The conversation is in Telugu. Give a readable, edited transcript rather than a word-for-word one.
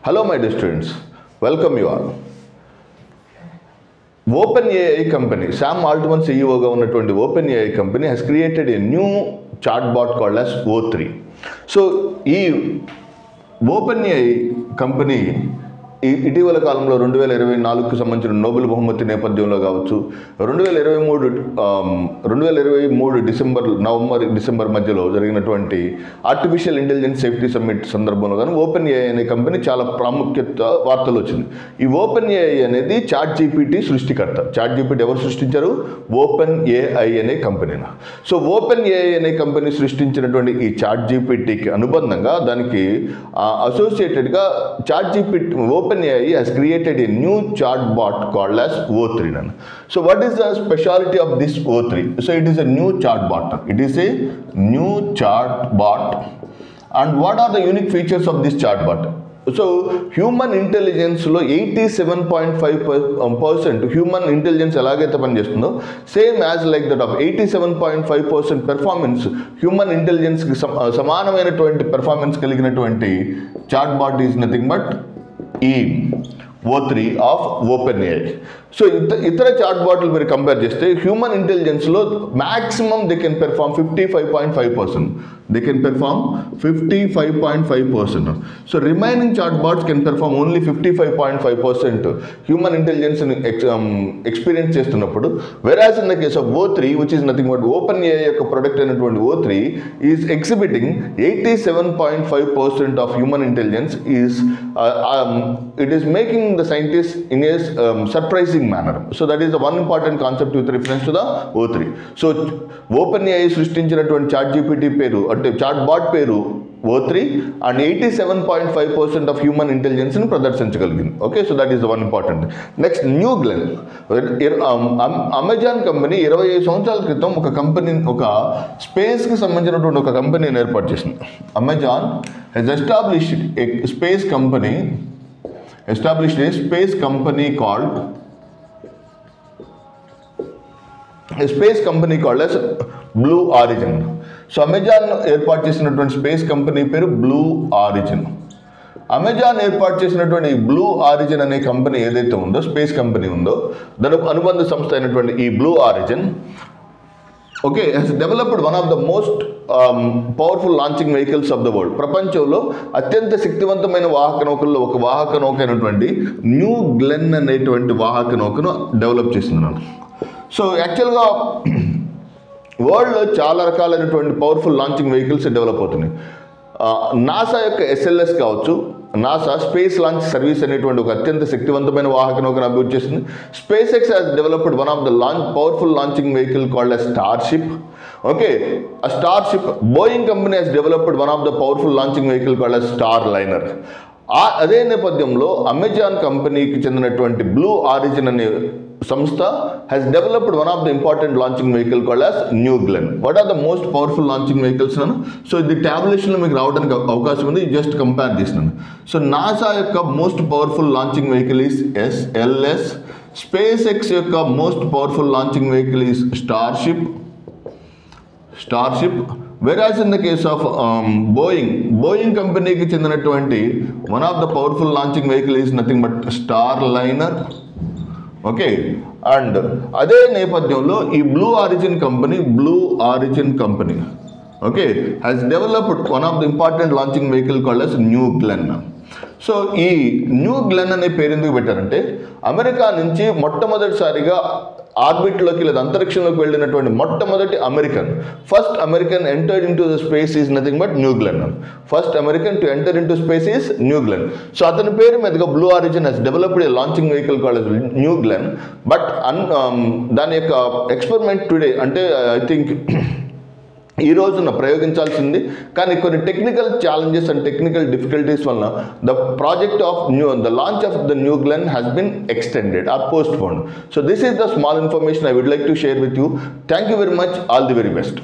Hello my dear students, welcome you all. OpenAI company, Sam Altman CEO ga ఉన్నటువంటి OpenAI company has created a new chatbot called as O3. So ఈ OpenAI company ఇటీవల కాలంలో 2024కు సంబంధించిన నోబెల్ బహుమతి నేపథ్యంలో కావచ్చు, 2023 నవంబర్ మధ్యలో జరిగినటువంటి ఆర్టిఫిషియల్ ఇంటెలిజెన్స్ సేఫ్టీ సమ్మిట్ సందర్భంలో కానీ OpenAI అనే కంపెనీ చాలా ప్రాముఖ్యత వార్తలు వచ్చింది. ఈ OpenAI అనేది చాట్ జీపీటీ సృష్టికర్త. చాట్ జీపీటీ ఎవరు సృష్టించారు? OpenAI అనే కంపెనీ. సో OpenAI అనే కంపెనీ సృష్టించినటువంటి ఈ చాట్ జీపీటీకి అనుబంధంగా దానికి అసోసియేటెడ్గా chat GPT OpenAI has created a new chatbot called as O3. So what is the specialty of this O3? So it is a new chatbot. It is a new chatbot. And what are the unique features of this chatbot? So human intelligence లో 87.5% హ్యూమన్ ఇంటెలిజెన్స్ ఎలాగైతే పనిచేస్తుందో same as like that of 87.5% performance human ఇంటెలిజెన్స్కి సమానమైనటువంటి పెర్ఫార్మెన్స్ కలిగినటువంటి చాట్బాట్ ఈజ్ నథింగ్ బట్ ఈ O3 ఆఫ్ OpenAI. సో ఇతర చాట్బాట్లు మీరు కంపేర్ చేస్తే హ్యూమన్ ఇంటెలిజెన్స్లో maximum they can perform 55.5%. They can perform 55.5%. So remaining chatbots can perform only 55.5% human intelligence experience చేస్తున్నప్పుడు, whereas in the case of O3, which is nothing but OpenAI యొక్క product అయినటువంటి O3 is exhibiting 87.5% of human intelligence. It is making the scientists in a surprising manner. So that is the one important concept with reference to the O3. So OpenAI సృష్టించినటువంటి చాట్ జీపీటీ పేరు అంటే చాట్బాట్ పేరు O3 అండ్ 87.5% ఆఫ్ హ్యూమన్ ఇంటెలిజెన్స్ని ప్రదర్శించగలిగింది. Okay, so that is the one important. Next New Glenn. Amazon company 25 సంవత్సరాల క్రితం ఒక స్పేస్కి సంబంధించినటువంటి ఒక కంపెనీని ఏర్పాటు చేసింది. Amazon has established a space company called as Blue Origin. So Amazon ఏర్పాటు చేసినటువంటి స్పేస్ కంపెనీ పేరు బ్లూ ఆరిజిన్. అమెజాన్ ఏర్పాటు చేసినటువంటి ఈ బ్లూ ఆరిజిన్ అనే కంపెనీ ఏదైతే ఉందో, స్పేస్ కంపెనీ ఉందో, దానికి అనుబంధ సంస్థ అయినటువంటి ఈ blue origin has developed one of the most powerful launching vehicles of the world. ప్రపంచంలో అత్యంత శక్తివంతమైన వాహక నౌకల్లో ఒక వాహక నౌక అయినటువంటి న్యూ గ్లెన్ అనేటువంటి వాహక నౌకను డెవలప్ చేసింది. సో యాక్చువల్గా వరల్డ్లో చాలా రకాలైనటువంటి పవర్ఫుల్ లాంచింగ్ వెహికల్స్ డెవలప్ అవుతున్నాయి. నాసా యొక్క SLS కావచ్చు, నాసా స్పేస్ లాంచ్ సర్వీస్ అనేటువంటి ఒక అత్యంత శక్తివంతమైన వాహక నౌకను అభివృద్ధి చేసింది. SpaceX has developed one of the powerful launching vehicle called as Starship. Okay, ఆ Starship. Boeing company has developed one of the powerful launching vehicle called as Starliner. అదే నేపథ్యంలో అమెజాన్ కంపెనీకి చెందినటువంటి బ్లూ ఆరిజిన్ అనే సంస్థ has developed one of the important launching vehicle called as New Glenn. What are the most powerful launching vehicles? So the tabulation లో మీకు రావడానికి అవకాశం ఉంది. జస్ట్ కంపేర్ చేసినాను. సో నాసా యొక్క most powerful launching vehicle is SLS. SpaceX యొక్క most powerful launching vehicle is Starship. whereas in the case of Boeing కంపెనీకి చెందినటువంటి one of the powerful launching vehicle is nothing but Starliner. Okay, and అదే నేపథ్యంలో ఈ blue origin company okay has developed one of the important launching vehicle called as new Glenn. So ఈ న్యూ గ్లెన్ అనే పేరు ఎందుకు పెట్టారంటే, అమెరికా నుంచి మొట్టమొదటిసారిగా ఆర్బిట్లోకి లేదా అంతరిక్షంలోకి వెళ్ళినటువంటి మొట్టమొదటి first American entered in to the space is nothing but New Glenn. First American to enter in to space is New Glenn. So అతని పేరు మీదుగా Blue Origin has developed a launching vehicle called New Glenn. But దాని యొక్క ఎక్స్పెరిమెంట్ టుడే అంటే ఐ థింక్ ఈ రోజున ప్రయోగించాల్సింది, కానీ కొన్ని technical challenges and technical difficulties వలన the launch of the New Glenn has been extended or postponed. So this is the small information I would like to share with you. Thank you very much. All the very best.